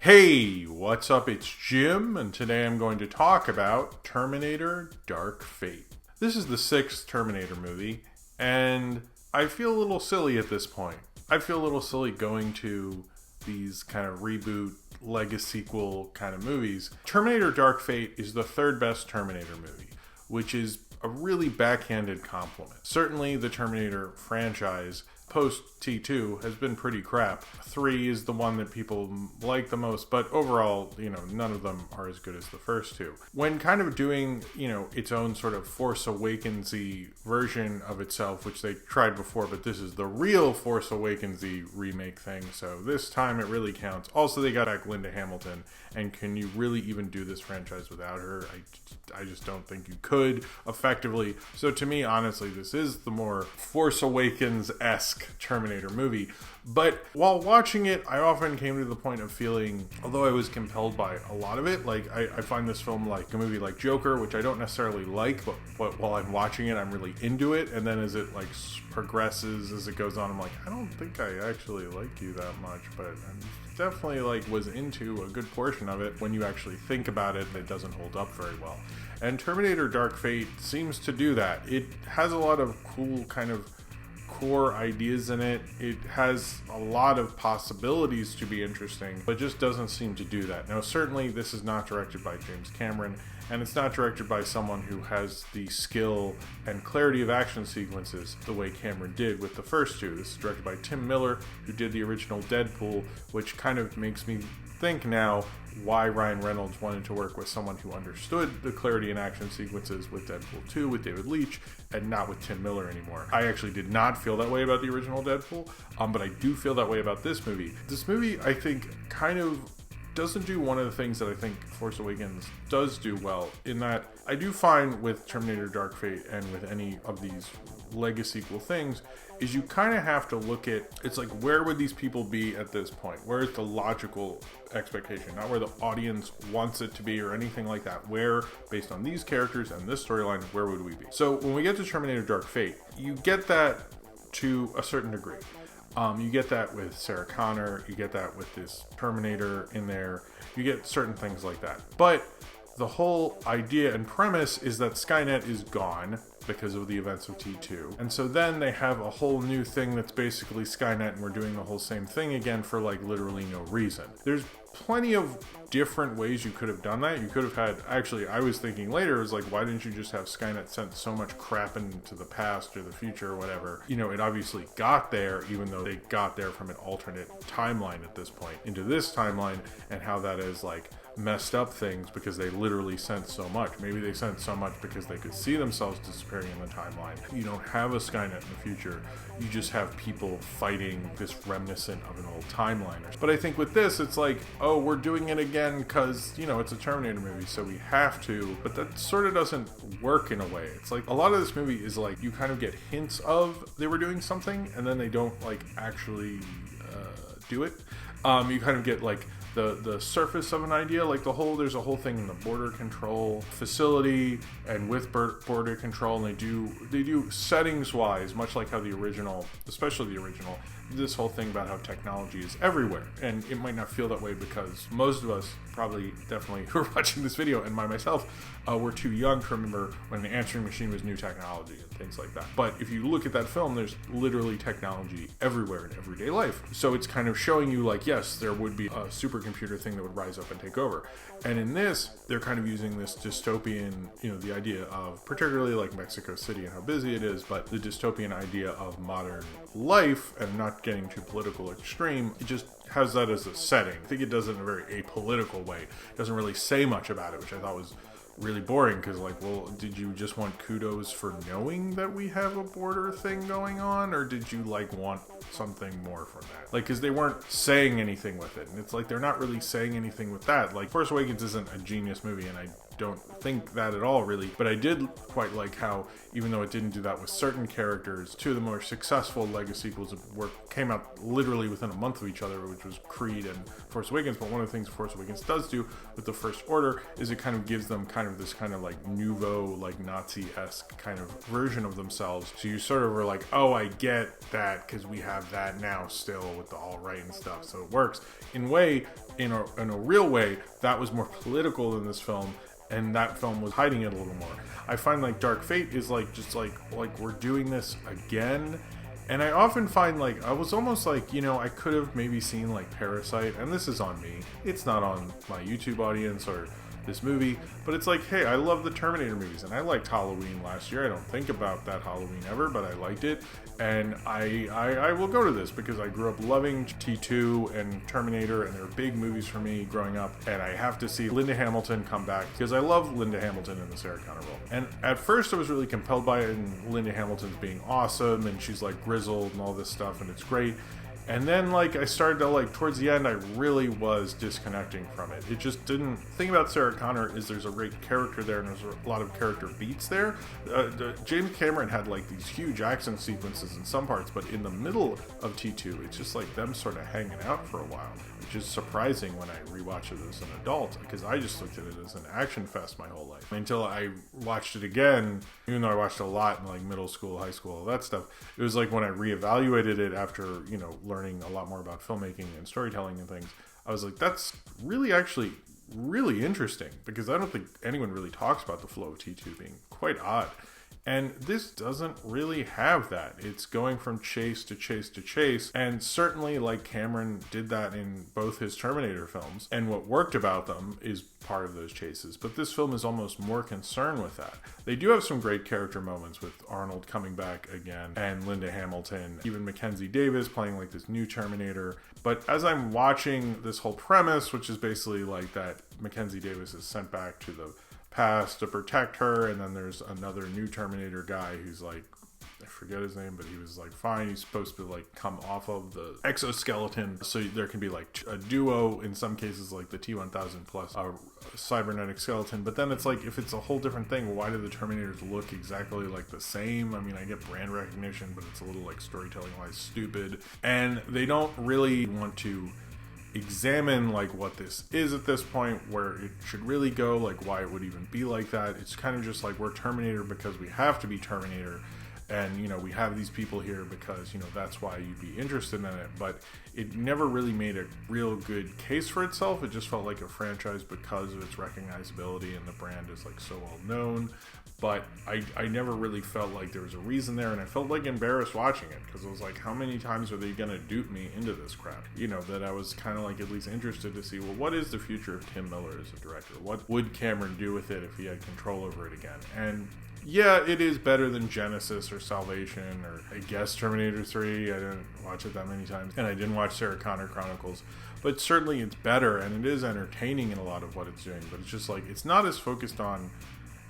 Hey, what's up? It's Jim, and today I'm going to talk about Terminator Dark Fate. This is the sixth Terminator movie, and I feel a little silly at this point. I feel a little silly going to these kind of reboot, legacy sequel kind of movies. Terminator Dark Fate is the third best Terminator movie, which is a really backhanded compliment. Certainly the Terminator franchise post T2 has been pretty crap. 3 is the one that people like the most, but overall, none of them are as good as the first two. When kind of doing, its own sort of Force Awakens-y version of itself, which they tried before, but this is the real Force Awakens-y remake thing, so this time it really counts. Also, they got back Linda Hamilton, and can you really even do this franchise without her? I just don't think you could effectively. So to me, honestly, this is the more Force Awakens-esque Terminator movie. But while watching it, I often came to the point of feeling, although I was compelled by a lot of it, like I find this film like a movie like Joker, which I don't necessarily like, but while I'm watching it, I'm really into it. And then as it like progresses, as it goes on, I'm like, I don't think I actually like you that much, but I'm definitely was into a good portion of it. When you actually think about it, it doesn't hold up very well. And Terminator Dark Fate seems to do that. It has a lot of cool kind of core ideas in it. It has a lot of possibilities to be interesting, but just doesn't seem to do that. Now, certainly this is not directed by James Cameron, and it's not directed by someone who has the skill and clarity of action sequences the way Cameron did with the first two. This is directed by Tim Miller, who did the original Deadpool, which kind of makes me think now why Ryan Reynolds wanted to work with someone who understood the clarity and action sequences with Deadpool 2 with David Leitch and not with Tim Miller anymore. I actually did not feel that way about the original Deadpool, but I do feel that way about this movie. This movie, I think, kind of doesn't do one of the things that I think Force Awakens does do well, in that I do find with Terminator Dark Fate and with any of these legacy sequel things is you kind of have to look at, it's like, where would these people be at this point? Where is the logical expectation? Not where the audience wants it to be or anything like that. Where, based on these characters and this storyline, where would we be? So when we get to Terminator Dark Fate, you get that to a certain degree. You get that with Sarah Connor, you get that with this Terminator in there, you get certain things like that. But the whole idea and premise is that Skynet is gone because of the events of T2. And so then they have a whole new thing that's basically Skynet, and we're doing the whole same thing again for literally no reason. There's plenty of different ways you could have done that. You could have had, actually, I was thinking later, it was like, why didn't you just have Skynet send so much crap into the past or the future or whatever? It obviously got there, even though they got there from an alternate timeline at this point into this timeline, and how that is messed up things because they literally sent so much. Maybe they sent so much because they could see themselves disappearing in the timeline. You don't have a Skynet in the future. You just have people fighting this reminiscent of an old timeline. But I think with this, it's like, oh, we're doing it again because, it's a Terminator movie, so we have to. But that sort of doesn't work in a way. It's like a lot of this movie is like you kind of get hints of they were doing something, and then they don't actually do it. You kind of get the surface of an idea, there's a whole thing in the border control facility and with border control, and they do settings wise, much like how the original, especially the original, this whole thing about how technology is everywhere. And it might not feel that way because most of us, probably definitely who are watching this video, and myself, were too young to remember when the answering machine was new technology and things like that. But if you look at that film, there's literally technology everywhere in everyday life. So it's kind of showing you yes, there would be a supercomputer thing that would rise up and take over. And in this, they're kind of using this dystopian, the idea of particularly Mexico City and how busy it is, but the dystopian idea of modern life, and not getting too political extreme, it just has that as a setting. I think it does it in a very apolitical way. It doesn't really say much about it, which I thought was really boring, because did you just want kudos for knowing that we have a border thing going on, or did you want something more from that? Because they weren't saying anything with it, and it's they're not really saying anything with that. Force Awakens isn't a genius movie, and I don't think that at all, really. But I did quite like how, even though it didn't do that with certain characters, two of the more successful Lego sequels came out literally within a month of each other, which was Creed and Force Awakens. But one of the things Force Awakens does do with the First Order is it kind of gives them kind of this kind of like nouveau, like Nazi-esque kind of version of themselves. So you sort of were like, oh, I get that, because we have that now still with the alt-right and stuff. So it works. In a real way, that was more political than this film, and that film was hiding it a little more. I find like Dark Fate is like just like we're doing this again. And I often find like I was almost like, I could have maybe seen like Parasite, and this is on me. It's not on my YouTube audience or this movie, but it's like, hey, I love the Terminator movies, and I liked Halloween last year. I don't think about that Halloween ever, but I liked it, and I will go to this because I grew up loving T2 and Terminator, and they were big movies for me growing up, and I have to see Linda Hamilton come back because I love Linda Hamilton in the Sarah Connor role. And at first I was really compelled by it, and Linda Hamilton's being awesome, and she's like grizzled and all this stuff, and it's great. And then, like, I started to, like, towards the end, I really was disconnecting from it. It just didn't... The thing about Sarah Connor is there's a great character there, and there's a lot of character beats there. James Cameron had, like, these huge action sequences in some parts, but in the middle of T2, it's just, like, them sort of hanging out for a while, which is surprising when I rewatch it as an adult, because I just looked at it as an action fest my whole life. Until I watched it again, even though I watched a lot in, like, middle school, high school, all that stuff, it was like when I reevaluated it after, learning a lot more about filmmaking and storytelling and things, I was like, that's really actually really interesting, because I don't think anyone really talks about the flow of T2 being quite odd. And this doesn't really have that. It's going from chase to chase to chase. And certainly, like, Cameron did that in both his Terminator films. And what worked about them is part of those chases. But this film is almost more concerned with that. They do have some great character moments with Arnold coming back again, and Linda Hamilton, even Mackenzie Davis playing like this new Terminator. But as I'm watching this whole premise, which is basically like that Mackenzie Davis is sent back to the past to protect her, and then there's another new Terminator guy who's like, I forget his name, but he was like fine, he's supposed to like come off of the exoskeleton, so there can be like a duo in some cases, like the T-1000 plus a cybernetic skeleton. But then it's like, if it's a whole different thing, why do the Terminators look exactly like the same? I mean, I get brand recognition, but it's a little like storytelling wise stupid, and they don't really want to examine like what this is at this point, where it should really go, like why it would even be like that. It's kind of just like, we're Terminator because we have to be Terminator, and we have these people here because that's why you'd be interested in it. But it never really made a real good case for itself. It just felt like a franchise because of its recognizability, and the brand is like so well known. But I never really felt like there was a reason there, and I felt like embarrassed watching it, because I was like, how many times are they going to dupe me into this crap? That I was kind of like at least interested to see, well, what is the future of Tim Miller as a director? What would Cameron do with it if he had control over it again? And yeah, it is better than Genesis or Salvation or, I guess, Terminator 3. I didn't watch it that many times, and I didn't watch Sarah Connor Chronicles. But certainly it's better, and it is entertaining in a lot of what it's doing. But it's just like, it's not as focused on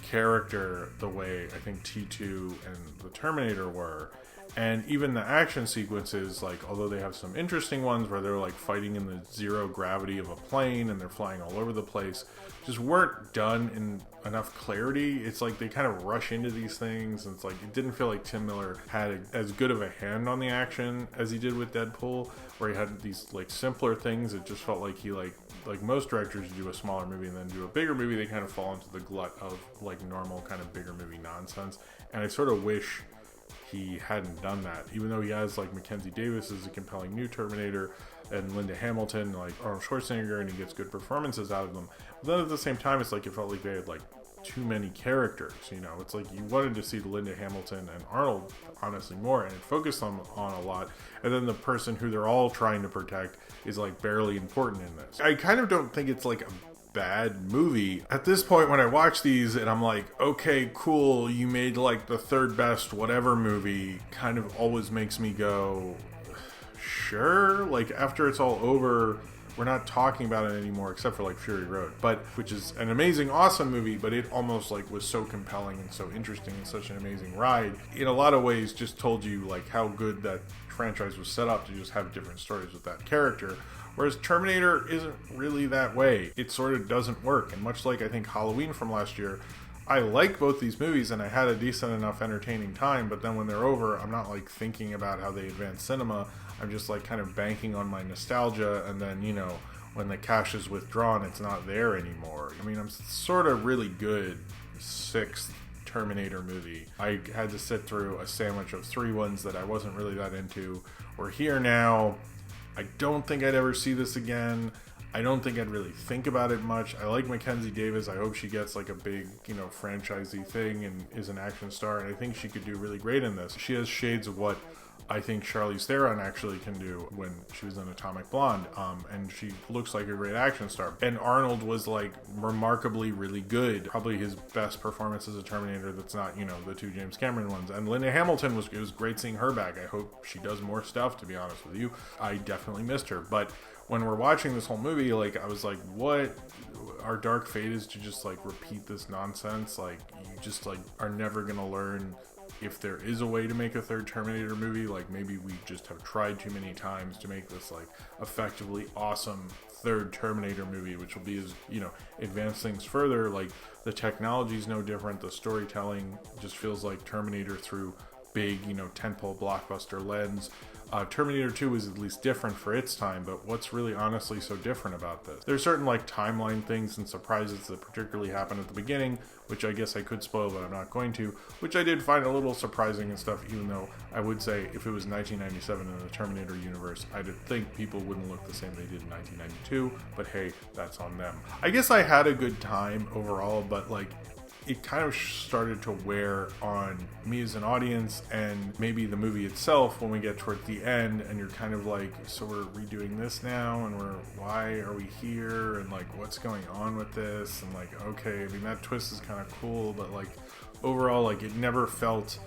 character the way I think T2 and the Terminator were. And even the action sequences, like, although they have some interesting ones where they're like fighting in the zero gravity of a plane and they're flying all over the place, just weren't done in enough clarity. It's like they kind of rush into these things, and it's like, it didn't feel like Tim Miller had as good of a hand on the action as he did with Deadpool, where he had these like simpler things. It just felt like he like most directors do a smaller movie and then do a bigger movie, they kind of fall into the glut of like normal kind of bigger movie nonsense. And I sort of wish he hadn't done that, even though he has like Mackenzie Davis as a compelling new Terminator, and Linda Hamilton, like Arnold Schwarzenegger, and he gets good performances out of them. But then at the same time, it's like, it felt like they had like too many characters. It's like you wanted to see Linda Hamilton and Arnold honestly more, and it focused on a lot, and then the person who they're all trying to protect is like barely important in this. I kind of don't think it's like a bad movie at this point when I watch these, and I'm like, okay, cool, you made like the third best whatever movie. Kind of always makes me go, sure, like after it's all over, we're not talking about it anymore, except for like Fury Road, but which is an amazing, awesome movie, but it almost like was so compelling and so interesting and such an amazing ride. In a lot of ways, just told you like how good that franchise was set up to just have different stories with that character. Whereas Terminator isn't really that way. It sort of doesn't work. And much like I think Halloween from last year, I like both these movies and I had a decent enough entertaining time, but then when they're over, I'm not like thinking about how they advance cinema. I'm just like kind of banking on my nostalgia, and then, you know, when the cash is withdrawn, it's not there anymore. I mean, I'm sort of really good sixth Terminator movie. I had to sit through a sandwich of 3 ones that I wasn't really that into. We're here now. I don't think I'd ever see this again. I don't think I'd really think about it much. I like Mackenzie Davis. I hope she gets like a big, you know, franchisey thing and is an action star. And I think she could do really great in this. She has shades of what I think Charlize Theron actually can do when she was in Atomic Blonde. And she looks like a great action star. And Arnold was like remarkably really good. Probably his best performance as a Terminator that's not, you know, the 2 James Cameron ones. And Linda Hamilton it was great seeing her back. I hope she does more stuff, to be honest with you. I definitely missed her. But when we're watching this whole movie, like, I was like, what? Our dark fate is to just like repeat this nonsense. Like, you just like are never gonna learn if there is a way to make a third Terminator movie. Like, maybe we just have tried too many times to make this like effectively awesome third Terminator movie, which will be, as you know, advance things further. Like, the technology is no different. The storytelling just feels like Terminator through big, you know, tentpole blockbuster lens. Terminator 2 is at least different for its time, but what's really honestly so different about this? There's certain like timeline things and surprises that particularly happen at the beginning, which I guess I could spoil, but I'm not going to, which I did find a little surprising and stuff, even though I would say if it was 1997 in the Terminator universe, I'd think people wouldn't look the same they did in 1992, but hey, that's on them. I guess I had a good time overall, but like, it kind of started to wear on me as an audience and maybe the movie itself when we get towards the end, and you're kind of like, so we're redoing this now, and why are we here, and like, what's going on with this, and like, okay, I mean, that twist is kind of cool, but like, overall, like, it never felt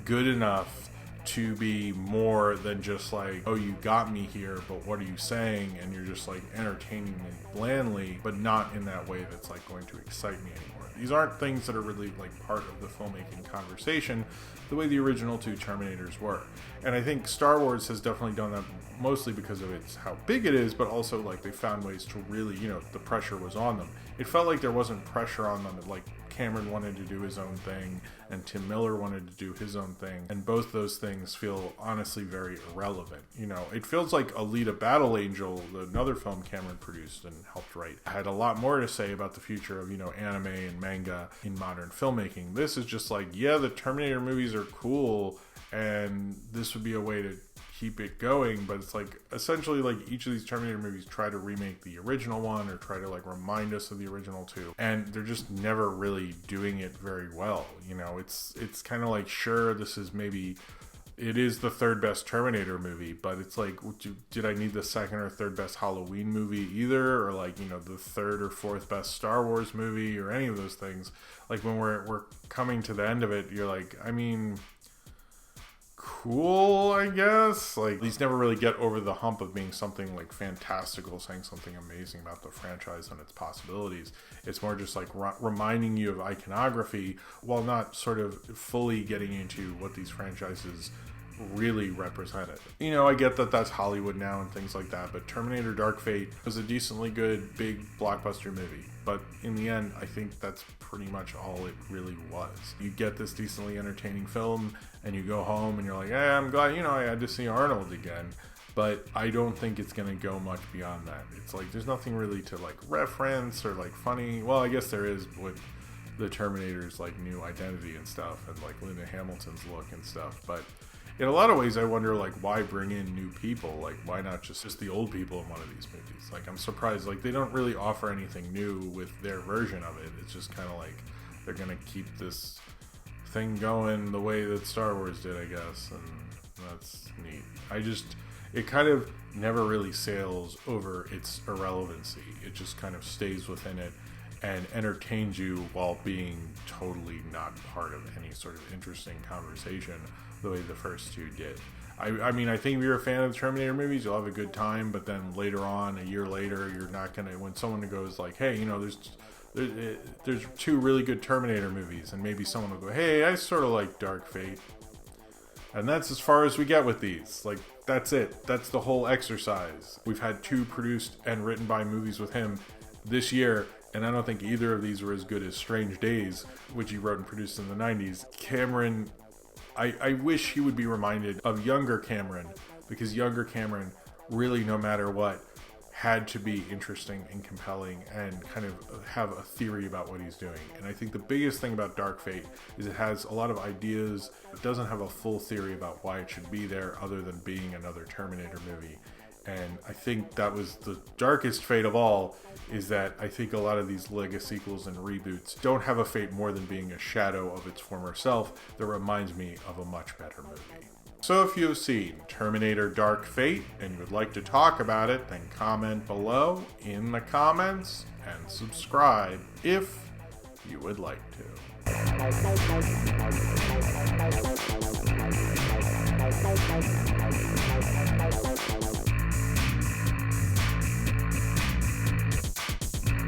good enough to be more than just like, oh, you got me here, but what are you saying? And you're just like entertaining me blandly, but not in that way that's like going to excite me anymore. These aren't things that are really like part of the filmmaking conversation the way the original 2 Terminators were. And I think Star Wars has definitely done that, mostly because of its how big it is, but also like they found ways to really, you know, the pressure was on them. It felt like there wasn't pressure on them. Like, Cameron wanted to do his own thing and Tim Miller wanted to do his own thing, and both those things feel honestly very irrelevant. You know, it feels like Alita Battle Angel, another film Cameron produced and helped write, had a lot more to say about the future of, you know, anime and manga in modern filmmaking. This is just like, yeah, the Terminator movies are cool and this would be a way to keep it going, but it's like essentially like each of these Terminator movies try to remake the original one or try to like remind us of the original 2, and they're just never really doing it very well. You know, it's kind of like, sure, this is maybe, it is the 3rd best Terminator movie, but it's like, did I need the 2nd or 3rd best Halloween movie either, or like, you know, the 3rd or 4th best Star Wars movie, or any of those things? Like, when we're coming to the end of it, you're like, I mean, cool, I guess. Like, these never really get over the hump of being something like fantastical, saying something amazing about the franchise and its possibilities. It's more just like reminding you of iconography while not sort of fully getting into what these franchises really represented. You know, I get that that's Hollywood now and things like that, but Terminator Dark Fate was a decently good, big blockbuster movie. But in the end, I think that's pretty much all it really was. You get this decently entertaining film and you go home and you're like, hey, I'm glad, you know, I had to see Arnold again. But I don't think it's going to go much beyond that. It's like, there's nothing really to like reference or like funny. Well, I guess there is with the Terminator's like new identity and stuff, and like Linda Hamilton's look and stuff. But in a lot of ways, I wonder, like, why bring in new people? Like, why not just the old people in one of these movies? Like, I'm surprised. Like, they don't really offer anything new with their version of it. It's just kind of like they're going to keep this thing going the way that Star Wars did, I guess. And that's neat. It kind of never really sails over its irrelevancy. It just kind of stays within it and entertains you while being totally not part of any sort of interesting conversation the way the first 2 did. I mean, I think if you're a fan of the Terminator movies, you'll have a good time, but then later on, a year later, you're not gonna, when someone goes like, hey, you know, there's 2 really good Terminator movies, and maybe someone will go, hey, I sort of like Dark Fate. And that's as far as we get with these. Like, That's it. That's the whole exercise. We've had 2 produced and written by movies with him this year, and I don't think either of these were as good as Strange Days, which he wrote and produced in the 90s. Cameron, I wish he would be reminded of younger Cameron, because younger Cameron really, no matter what, had to be interesting and compelling and kind of have a theory about what he's doing. And I think the biggest thing about Dark Fate is it has a lot of ideas. It doesn't have a full theory about why it should be there other than being another Terminator movie. And I think that was the darkest fate of all, is that I think a lot of these Lego sequels and reboots don't have a fate more than being a shadow of its former self that reminds me of a much better movie. So if you've seen Terminator Dark Fate and you would like to talk about it, then comment below in the comments and subscribe if you would like to.